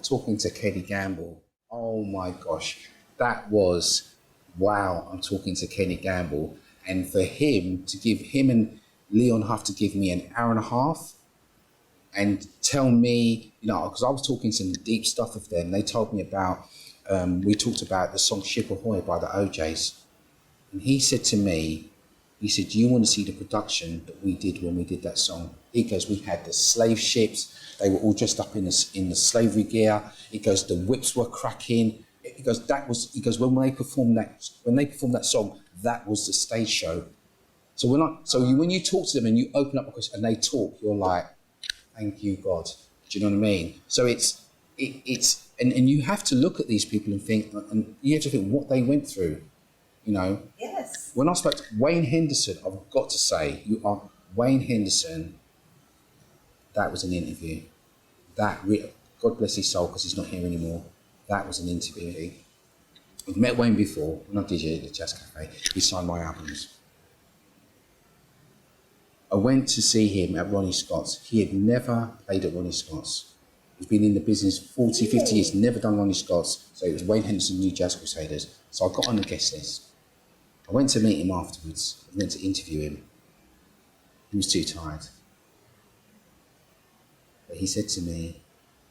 talking to Kenny Gamble. Oh my gosh, that was, wow, I'm talking to Kenny Gamble. And for him to give, him and Leon Huff to give me an hour and a half and tell me, you know, because I was talking some deep stuff with them. They told me about, we talked about the song Ship Ahoy by the OJs. And he said to me, he said, do you want to see the production that we did when we did that song? He goes, we had the slave ships. They were all dressed up in the slavery gear. He goes, the whips were cracking. He goes, that was, he goes, when they performed that song, that was the stage show. So when you talk to them and you open up a question and they talk, you're like, thank you, God. Do you know what I mean? So it's and you have to look at these people and think, and you have to think what they went through, you know? Yes. When I spoke to Wayne Henderson, I've got to say, Wayne Henderson, that was an interview. God bless his soul, because he's not here anymore. That was an interview. I've met Wayne before, when I DJed at the Jazz Cafe. He signed my albums. I went to see him at Ronnie Scott's. He had never played at Ronnie Scott's. He's been in the business 40, 50 years, never done Ronnie Scott's. So it was Wayne Henderson, New Jazz Crusaders. So I got on the guest list. I went to meet him afterwards. I went to interview him. He was too tired. But he said to me,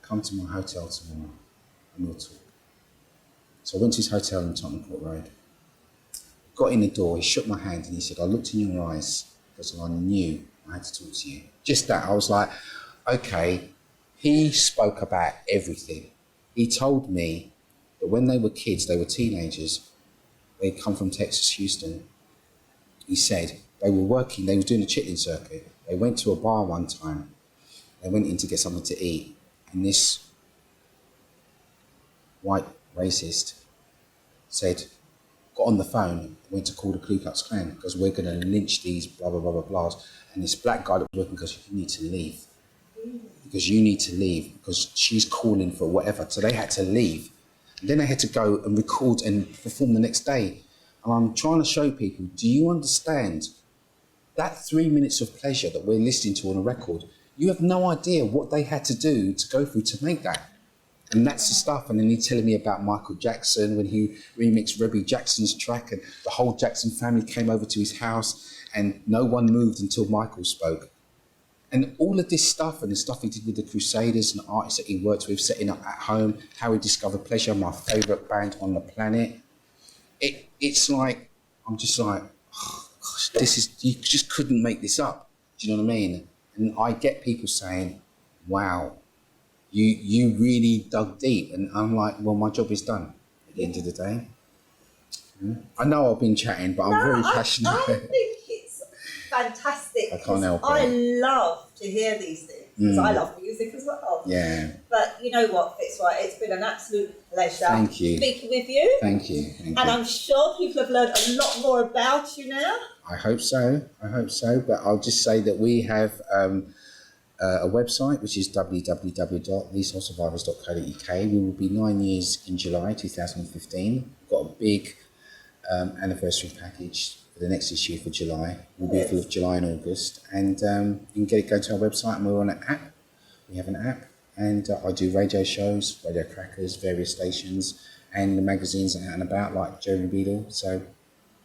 come to my hotel tomorrow and we'll talk. So I went to his hotel in Tottenham Court Road. Got in the door, he shook my hand and he said, I looked in your eyes because I knew I had to talk to you. Just that, I was like, okay. He spoke about everything. He told me that when they were kids, they were teenagers, they'd come from Texas, Houston. He said they were working, they were doing a chitlin circuit. They went to a bar one time. They went in to get something to eat. And this white racist said, got on the phone, went to call the Ku Klux Klan because we're going to lynch these blah, blah, blah, blah, blahs. And this black guy that was working goes, you need to leave. Because you need to leave because she's calling for whatever. So they had to leave. And then they had to go and record and perform the next day. And I'm trying to show people, do you understand that 3 minutes of pleasure that we're listening to on a record? You have no idea what they had to do to go through to make that. And that's the stuff. And then he's telling me about Michael Jackson when he remixed Rebby Jackson's track and the whole Jackson family came over to his house and no one moved until Michael spoke. And all of this stuff and the stuff he did with the Crusaders and the artists that he worked with, setting up at home, how he discovered Pleasure, my favourite band on the planet. It's like, I'm just like, oh, gosh, this is, you just couldn't make this up. Do you know what I mean? And I get people saying, wow, you really dug deep. And I'm like, well, my job is done at the end of the day. Yeah. I know I've been chatting, but I'm very passionate. I think it's fantastic. I can't help it. I love to hear these things because I love music as well. Yeah. But you know what, Fitzroy, it's been an absolute pleasure Thank you. speaking with you. Thank you. And I'm sure people have learned a lot more about you now. I hope so. But I'll just say that we have a website, which is www.thesoulsurvivors.co.uk. We will be 9 years in July 2015. We've got a big anniversary package for the next issue for July. We'll be for July and August. And you can go to our website and we're on an app. We have an app. And I do radio shows, Radio Crackers, various stations, and the magazines out and about like Jeremy Beadle. So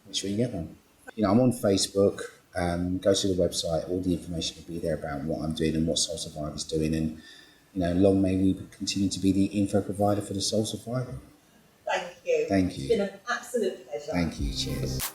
make sure you get one. You know, I'm on Facebook. Go to the website. All the information will be there about what I'm doing and what Soul Survivor's doing. And, you know, long may we continue to be the info provider for the Soul Survivor. Thank you. Thank you. It's been an absolute pleasure. Thank you. Cheers.